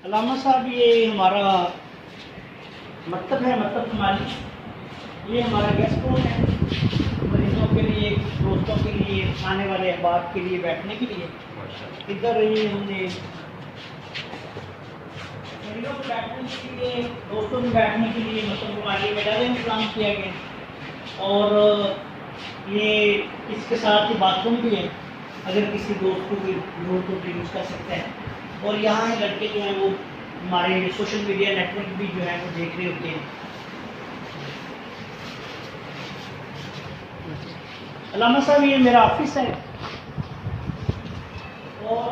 अलामा साहब, ये हमारा मकतब है, मकतब हमारी। ये हमारा गेस्ट रूम है, मरीजों के लिए, दोस्तों के लिए, आने वाले अहबाब के लिए बैठने के लिए। इधर ये हमने मरीजों को बैठने के लिए, दोस्तों को बैठने के लिए मतलब हमारे वजह इंतजाम किया गया। और ये इसके साथ ही बाथरूम भी है, अगर किसी दोस्त को भी जरूरत हो तो यूज़ कर सकते हैं। और यहाँ है लड़के जो हैं वो हमारे सोशल मीडिया नेटवर्क भी जो है वो देख रहे होते हैं। अलामा साहब, ये मेरा ऑफिस है और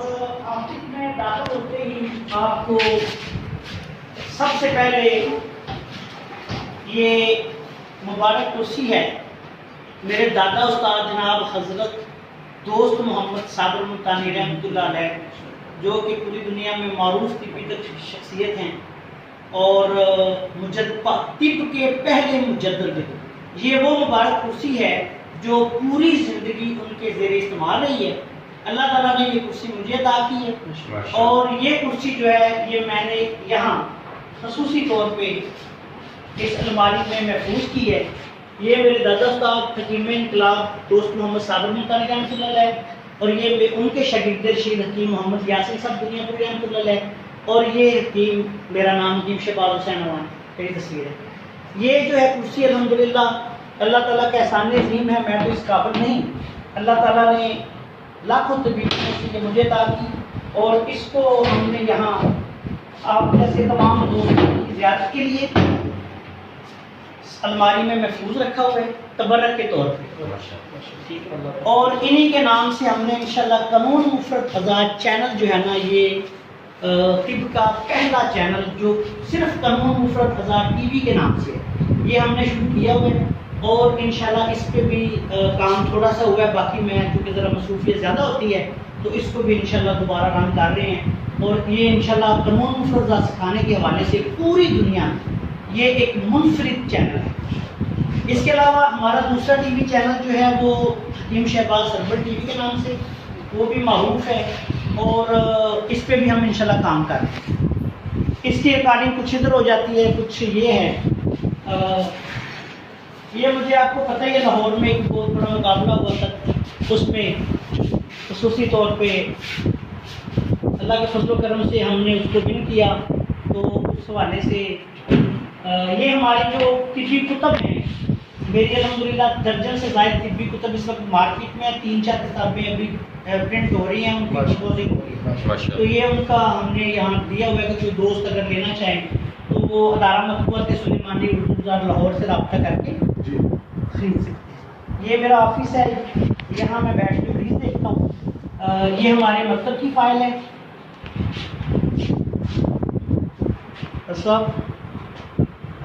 ऑफिस में दाखिल होते ही आपको सबसे पहले ये मुबारक कुर्सी है मेरे दादा उस्ताद जनाब हज़रत दोस्त मोहम्मद साबिर मुल्तानी रहमतुल्लाह अलैह, जो कि पूरी दुनिया में मारूफ तिब्बी शख्सियत हैं और तिब्ब के पहले मुजद्दिद। ये वो मुबारक कुर्सी है जो पूरी ज़िंदगी उनके ज़ेरे इस्तेमाल रही है। अल्लाह ताला ने ये कुर्सी मुझे अता की है और ये कुर्सी जो है ये मैंने यहाँ खसूसी तौर पे इस अलमारी में महफूज की है। ये मेरे दादा उस्ताद हकीम इनकलाब दोस्त मोहम्मद साबिर मुल्तानी रहमतुल्लाह अलैह और ये उनके शागिर्द रशीद हकीम मोहम्मद यासिर साहब दुनियापुरी रहमतुल्लाह अलैह और ये हकीम, मेरा नाम हकीम शहबाज हुसैन अवान, मेरी तस्वीर है। ये जो है कुर्सी अल्हम्दुलिल्लाह अल्लाह ताला का एहसान अज़ीम है, मैं तो इस काबिल नहीं। अल्लाह ताला ने लाखों तबीयत मुझे अता की और इसको हमने यहाँ आप जैसे तमाम दोस्तों की ज़ियारत के लिए अलमारी में महफूज रखा हुआ है तबर्रक के तौर पे। और इन्हीं के नाम से हमने इंशाल्लाह कानून मुफरत फ़ज़ा चैनल जो है ना, ये तिब्ब का पहला चैनल जो सिर्फ कानून मुफरत फ़ज़ा टीवी के नाम से है, ये हमने शुरू किया हुआ है और इंशाल्लाह इस पे भी काम थोड़ा सा हुआ है। बाकी मैं चूँकि ज़रा मसरूफियत ज़्यादा होती है तो इसको भी इंशाल्लाह दोबारा रन कर रहे हैं और ये इंशाल्लाह कानून मुफरत फ़ज़ा सिखाने के हवाले से पूरी दुनिया में ये एक मुनफरिद चैनल है। इसके अलावा हमारा दूसरा टीवी चैनल जो है वो हकीम शहबाज सरवर टीवी के नाम से, वो भी मारूफ है और इस पे भी हम इंशाल्लाह काम कर रहे हैं। इसकी रिकॉर्डिंग कुछ इधर हो जाती है, कुछ ये है। ये मुझे आपको पता ही है, लाहौर में एक बहुत बड़ा मुकाबला हुआ था, उसमें खसूसी तौर पे अल्लाह के फजल करम से हमने उसको विन किया। तो उस हवाले से ये हमारे जो तिब्बी कुतब हैं, मेरी अल्हम्दुलिल्लाह दर्जन से ज़ायद तिब्बी कुतब इस वक्त मार्केट में 3-4 किताबें अभी प्रिंट हो रही हैं, उनकी कंपोजिंग हो रही है। तो ये उनका हमने यहाँ दिया हुआ है कि कोई दोस्त अगर लेना चाहें तो वो अदारा मतबूअत सुलेमानी उर्दू बाज़ार लाहौर से रब्ता करके खरीद सकते हैं। ये मेरा ऑफिस है, यहाँ मैं बैठ के मरीज़ देखता हूँ। ये हमारे मकतब की फ़ाइल है।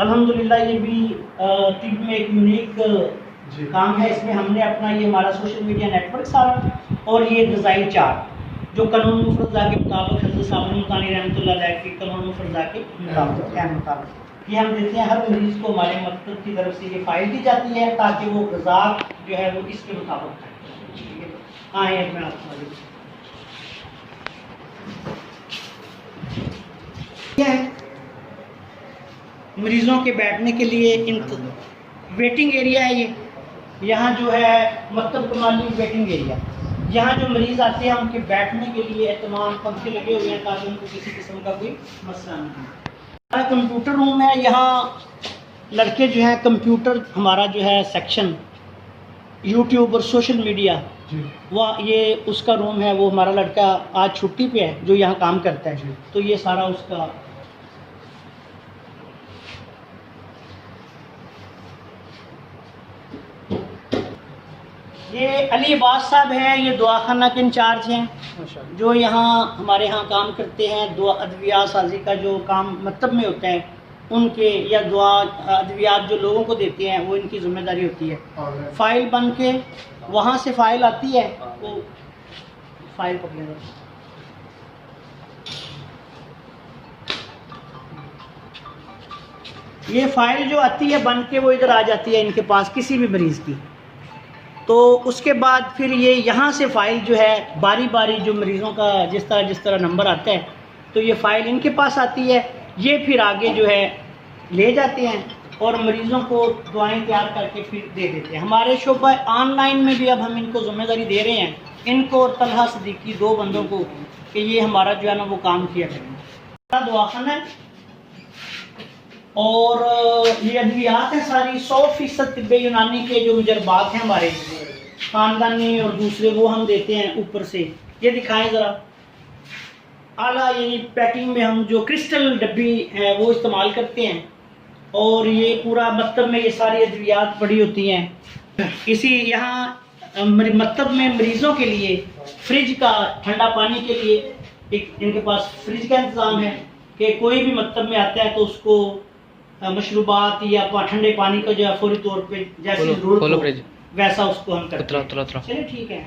अल्हम्दुलिल्लाह ये भी तिब्ब में एक यूनिक काम है। इसमें हमने अपना ये हमारा सोशल मीडिया नेटवर्क सारा और ये डिज़ाइन चार्ट जो कानून मुफरत के मुताबिक हज़रत साबिर मुल्तानी रहमतुल्लाह अलैह के कानून मुफरत के मुताबिक ये हम देते हैं। हर मरीज़ को हमारे मकतब की तरफ से ये फ़ाइल दी जाती है ताकि वो ग़िज़ा जो है वो इसके मुताबिक खाए। हाँ, ये मैं आपको क्या है मरीज़ों के बैठने के लिए वेटिंग एरिया है। ये यहाँ जो है मकतब कमाली वेटिंग एरिया, यहाँ जो मरीज़ आते हैं उनके बैठने के लिए तमाम पंखे लगे हुए हैं ताकि उनको किसी किस्म का कोई मसला नहीं हो। हमारा कंप्यूटर रूम है, यहाँ लड़के जो हैं कंप्यूटर, हमारा जो है सेक्शन यूट्यूब और सोशल मीडिया, वह ये उसका रूम है। वो हमारा लड़का आज छुट्टी पे है जो यहाँ काम करता है, तो ये सारा उसका। ये अली अब्बास साहब हैं, ये दुआ खाना के इंचार्ज हैं जो यहाँ हमारे यहाँ काम करते हैं। दुआ अद्वियात साजी का जो काम मतलब में होता है उनके, या दुआ अद्वियात जो लोगों को देते हैं वो इनकी जिम्मेदारी होती है। फ़ाइल बन के वहाँ से फ़ाइल आती है, वो फ़ाइल पकड़ेगा। ये फ़ाइल जो आती है बन के वो इधर आ जाती है इनके पास किसी भी मरीज़ की। तो उसके बाद फिर ये यहाँ से फ़ाइल जो है बारी बारी जो मरीज़ों का जिस तरह नंबर आता है तो ये फ़ाइल इनके पास आती है, ये फिर आगे जो है ले जाते हैं और मरीज़ों को दवाएं तैयार करके फिर दे देते हैं। हमारे शोबा ऑनलाइन में भी अब हम इनको ज़िम्मेदारी दे रहे हैं, इनको और तलहा सिद्दीकी 2 बंदों को, कि ये हमारा जो है ना वो काम किया करेंगे। दवाखाना है और ये अद्वियात है सारी 100% तिब्बे यूनानी के जो मुजरबात हैं हमारे ख़ानदानी और दूसरे, वो हम देते हैं ऊपर से। ये दिखाएं ज़रा, आला यानी पैकिंग में हम जो क्रिस्टल डब्बी है वो इस्तेमाल करते हैं और ये पूरा मकतब में ये सारी अद्वियात पड़ी होती हैं। इसी यहाँ मकतब में मरीज़ों के लिए फ्रिज का, ठंडा पानी के लिए एक इनके पास फ्रिज का इंतज़ाम है कि कोई भी मकतब में आता है तो उसको मशरूबात या ठंडे पानी का जो है फौरी तौर पे जैसी ज़रूरत हो वैसा उसको हम करते हैं। चलिए ठीक है।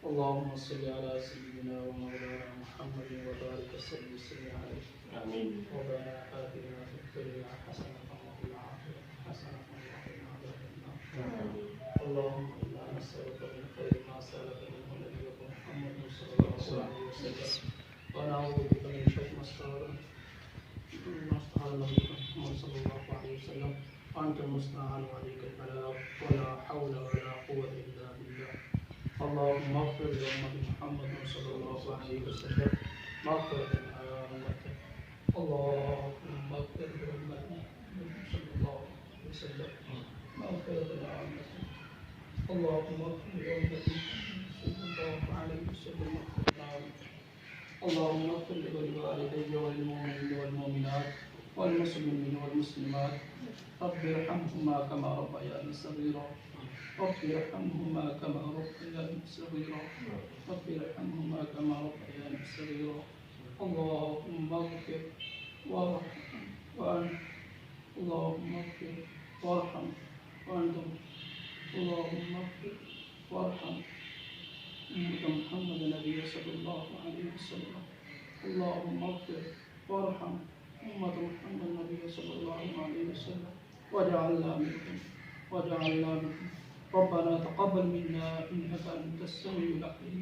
अल्लाहुम्मा सल्लि अला सय्यिदिना व मौलाना मुहम्मद व बारिक वसल्लिम अलैहि आमीन। रब्बना आतिना फिद दुनिया हसनतन व फिल आखिरति हसनतन व क़िना अज़ाबन्नार। अल्लाहुम्मा इन्ना नस्अलुका मिन खैरि मा सअलका मिन्हु नबियुका मुहम्मद सल्लल्लाहु अलैहि वसल्लम व नऊज़ु बिका मिन शर्रि मा इस्तa'ाज़ना बिका मुहम्मद सल्लल्लाहु अलैहि वसल्लम व अंतल मुस्तa'ान व अलैकल बलाग व ला हौला व ला कुव्वता इल्ला बिल्लाह। अल्लाहुम्मा अग़फ़िर लि उम्मति मुहम्मद सल्लल्लाहु अलैहि वसल्लम मग़फ़िरतन आम्मतन। अल्लाहुम्मा अग़फ़िर लि उम्मति मुहम्मद सल्लल्लाहु अलैहि वसल्लम मग़फ़िरतन आम्मतन। अल्लाहुम्मा अग़फ़िर लि उम्मति सल्लल्लाहु अलैहि वसल्लम मग़फ़िरतन आम्मतन। अल्लाहुम्मा अग़फ़िर लि वालिदैया वल मुमिनीना वल मुमिनात वल मुस्लिमीना वल मुस्लिमात रब्बि इरहमहुमा कमा रब्बयानी सग़ीरा। रब्बि इरहमहुमा कमा रब्बयानी सग़ीरा। रब्बि इरहमहुमा कमा रब्बयानी सग़ीरा। अल्लाहुम्मा अग़फ़िर वअरहम अल्लाहुम्मा अग़फ़िर वअरहम वअनतुम। अल्लाहुम्मा अग़फ़िर वअरहम उम्मत मुहम्मद नबी सल्लल्लाहु अलैहि वसल्लम। अल्लाहुम्मा अग़फ़िर वअरहम उम्मत मुहम्मद नबी सल्लल्लाहु अलैहि वसल्लम वजअलना मिनहुम। रब्बना तक़ब्बल मिन्ना इन्नका अंतस समीउल अलीम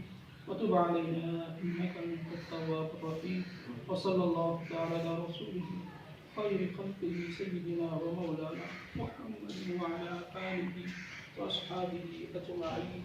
व तुब अलैना इन्नका अंतत तव्वाबुर रहीम। व सल्लल्लाहु तआला अला रसूलिहि खैरि खल्क़िहि सय्यिदिना व मौलाना मुहम्मद व अला आलिहि व अस्हाबिहि अजमईन।